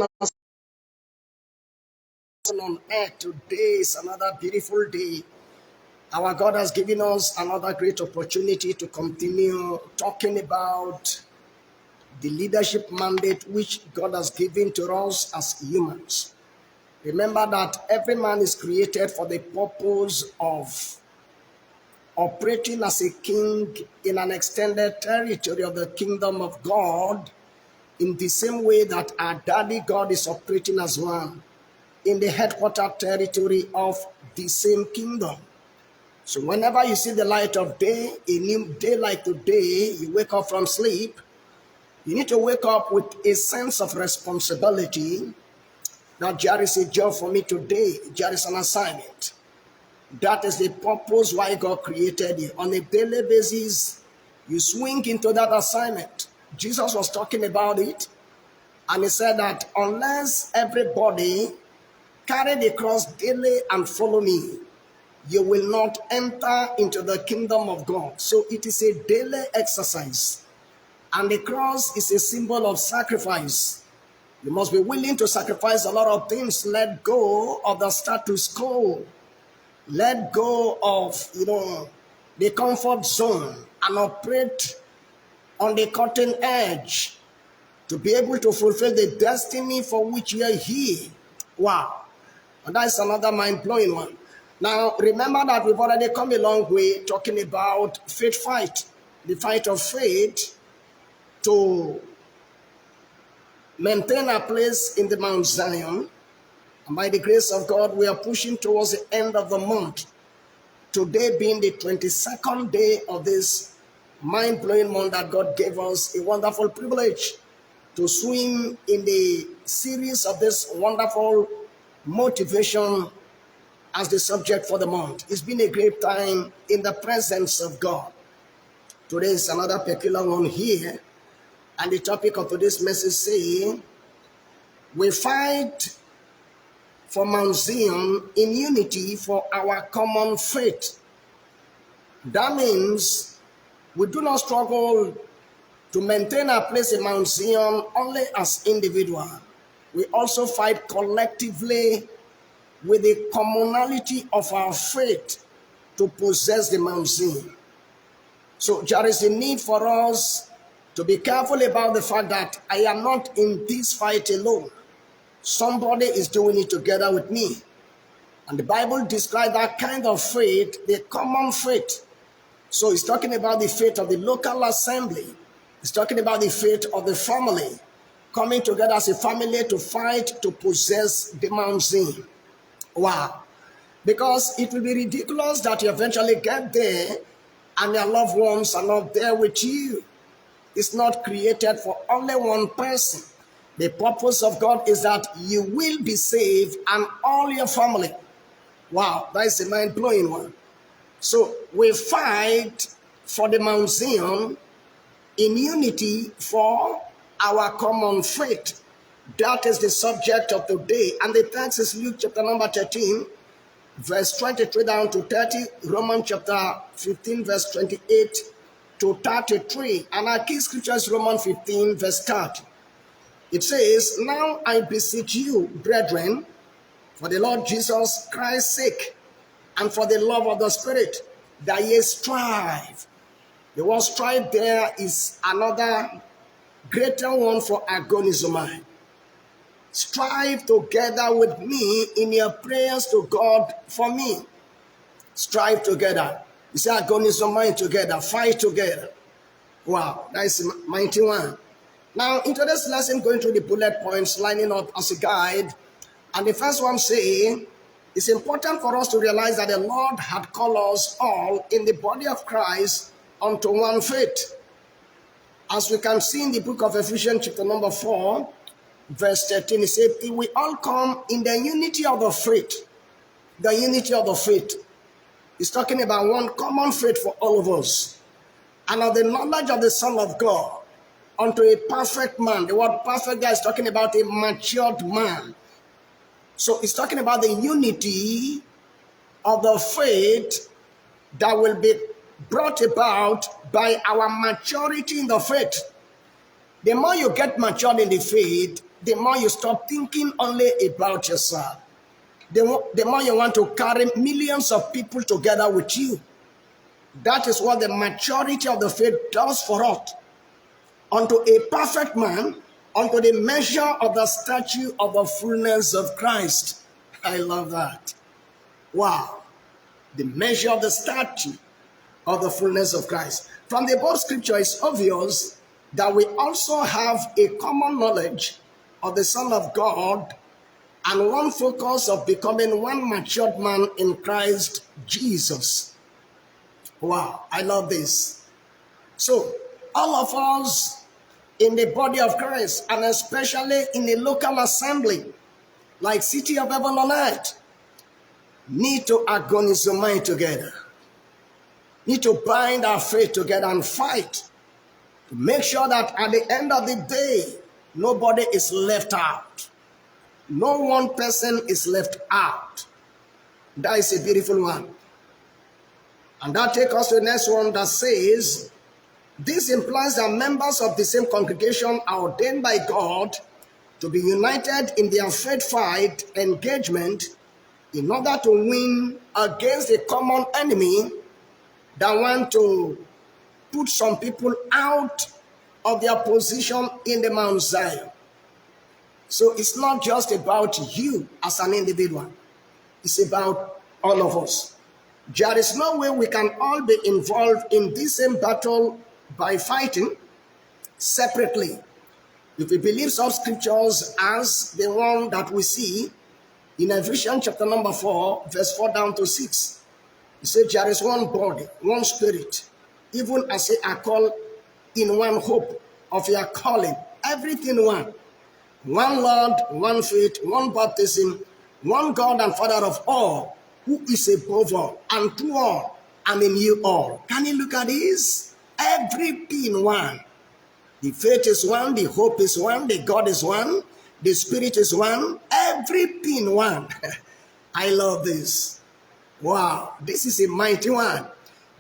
us on earth. Today is another beautiful day. Our God has given us another great opportunity to continue talking about the leadership mandate which God has given to us as humans. Remember that every man is created for the purpose of operating as a king in an extended territory of the kingdom of God, in the same way that our daddy God is operating as one in the headquarter territory of the same kingdom. So whenever you see the light of day, a new day like today, you wake up from sleep, you need to wake up with a sense of responsibility that there is a job for me today, there is an assignment. That is the purpose why God created you. On a daily basis, you swing into that assignment. Jesus was talking about it, and he said that unless everybody carry the cross daily and follow me, you will not enter into the kingdom of God. So it is a daily exercise. And the cross is a symbol of sacrifice. You must be willing to sacrifice a lot of things. Let go of the status quo. Let go of, the comfort zone and operate on the cutting edge to be able to fulfill the destiny for which you are here. Wow. And that's another mind-blowing one. Now, remember that we've already come a long way talking about faith fight, the fight of faith to maintain our place in the Mount Zion. And by the grace of God, we are pushing towards the end of the month. Today being the 22nd day of this mind-blowing month that God gave us a wonderful privilege to swim in the series of this wonderful motivation as the subject for the month. It's been a great time in the presence of God. Today is another peculiar one here, and the topic of today's message saying, we fight for Mount Sion in unity for our common faith. That means we do not struggle to maintain our place in Mount Zion only as individual. We also fight collectively with the commonality of our faith to possess the Mount Zion. So there is a need for us to be careful about the fact that I am not in this fight alone. Somebody is doing it together with me. And the Bible describes that kind of faith, the common faith. So it's talking about the faith of the local assembly. It's talking about the faith of the family, coming together as a family to fight to possess the Mount Zion. Wow. Because it will be ridiculous that you eventually get there and your loved ones are not there with you. It's not created for only one person. The purpose of God is that you will be saved and all your family. Wow, that is a mind-blowing one. So we fight for the Mount Zion in unity for our common faith. That is the subject of today. And the text is Luke chapter number 13, verse 23 down to 30, Romans chapter 15, verse 28 to 33. And our key scripture is Romans 15, verse 30. It says, now I beseech you, brethren, for the Lord Jesus Christ's sake, and for the love of the Spirit, that ye strive. The word strive there is another greater one for agonizomai. Strive together with me in your prayers to God for me. Strive together. You say agonizomai together, fight together. Wow, that is a mighty one. Now, in today's lesson, going through the bullet points, lining up as a guide. And the first one saying, it's important for us to realize that the Lord had called us all in the body of Christ unto one faith. As we can see in the book of Ephesians chapter number 4, verse 13, it says, we all come in the unity of the faith. The unity of the faith. It's talking about one common faith for all of us. And of the knowledge of the Son of God unto a perfect man. The word perfect there is talking about a matured man. So it's talking about the unity of the faith that will be brought about by our maturity in the faith. The more you get matured in the faith, the more you stop thinking only about yourself. The more you want to carry millions of people together with you. That is what the maturity of the faith does for us. Unto a perfect man, unto the measure of the stature of the fullness of Christ. I love that. Wow. The measure of the stature of the fullness of Christ. From the above scripture, it's obvious that we also have a common knowledge of the Son of God and one focus of becoming one matured man in Christ Jesus. Wow, I love this. So, all of us in the body of Christ, and especially in the local assembly, like City of Heaven on Earth, need to agonize the mind together. Need to bind our faith together and fight to make sure that at the end of the day, nobody is left out. No one person is left out. That is a beautiful one. And that takes us to the next one that says, this implies that members of the same congregation are ordained by God to be united in their faith fight engagement in order to win against a common enemy that want to put some people out of their position in the Mount Zion. So it's not just about you as an individual. It's about all of us. There is no way we can all be involved in this same battle by fighting separately. If we believe some scriptures as the one that we see in Ephesians chapter number 4, verse 4 down to 6, it says there is one body, one spirit, even as ye are called in one hope of your calling, everything one. One Lord, one faith, one baptism, one God and Father of all, who is above all, and through all, and in you all. Can you look at this? Everything one. The faith is one, the hope is one, the God is one, the Spirit is one, everything one. I love this. Wow, this is a mighty one.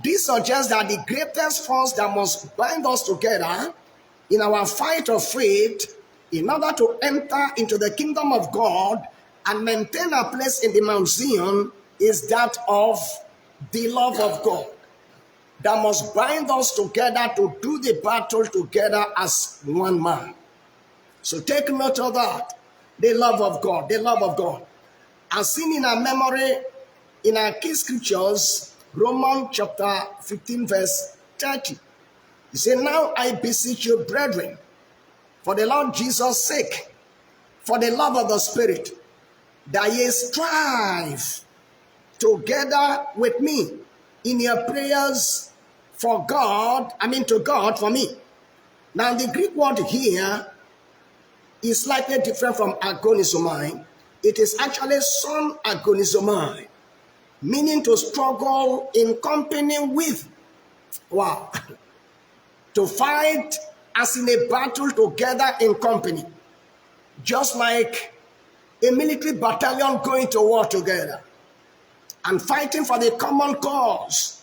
This suggests that the greatest force that must bind us together in our fight of faith in order to enter into the kingdom of God and maintain a place in the Mount Sion is that of the love of God. That must bind us together to do the battle together as one man. So take note of that. The love of God, the love of God. As seen in our memory, in our key scriptures, Romans chapter 15 verse 30. He said, now I beseech you, brethren, for the Lord Jesus' sake, for the love of the Spirit, that ye strive together with me in your prayers for God, to God for me. Now the Greek word here is slightly different from agonizomai. It is actually son agonizomai, meaning to struggle in company with. Wow. To fight as in a battle together in company. Just like a military battalion going to war together and fighting for the common cause.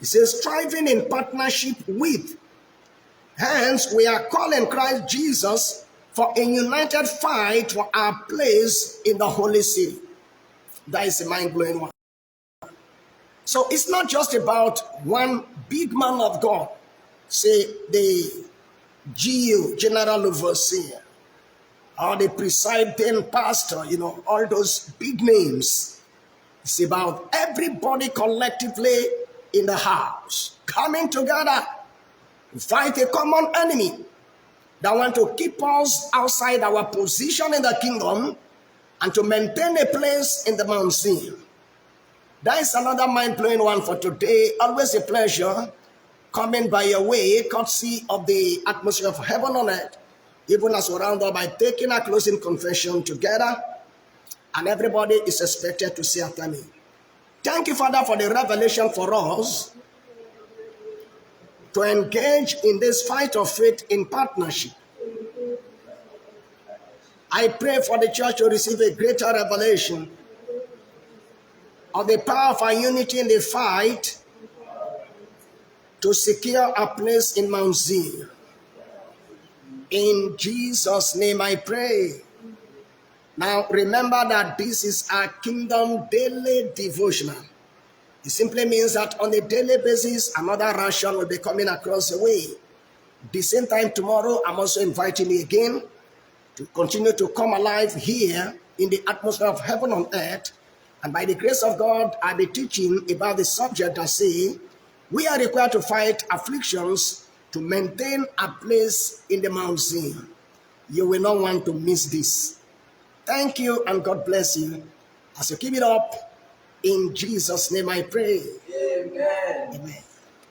It says striving in partnership with. Hence, we are calling Christ Jesus for a united fight for our place in the holy city. That is a mind-blowing one. So it's not just about one big man of God, say the GU, General Overseer, or the presiding pastor, all those big names. It's about everybody collectively in the house, coming together to fight a common enemy that want to keep us outside our position in the kingdom and to maintain a place in the Mount Sion. That is another mind-blowing one for today. Always a pleasure coming by your way, courtesy of the atmosphere of heaven on earth, even as we round up by taking a closing confession together, and everybody is expected to say after me. Thank you, Father, for the revelation for us to engage in this fight of faith in partnership. I pray for the church to receive a greater revelation of the power of our unity in the fight to secure a place in Mount Zion. In Jesus' name I pray. Now remember that this is our Kingdom Daily Devotional. It simply means that on a daily basis, another ration will be coming across the way. The same time tomorrow, I'm also inviting you again to continue to come alive here in the atmosphere of heaven on earth. And by the grace of God, I'll be teaching about the subject that say, we are required to fight afflictions to maintain a place in the Mount Sion. You will not want to miss this. Thank you and God bless you. As you keep it up, in Jesus' name I pray. Amen. Amen.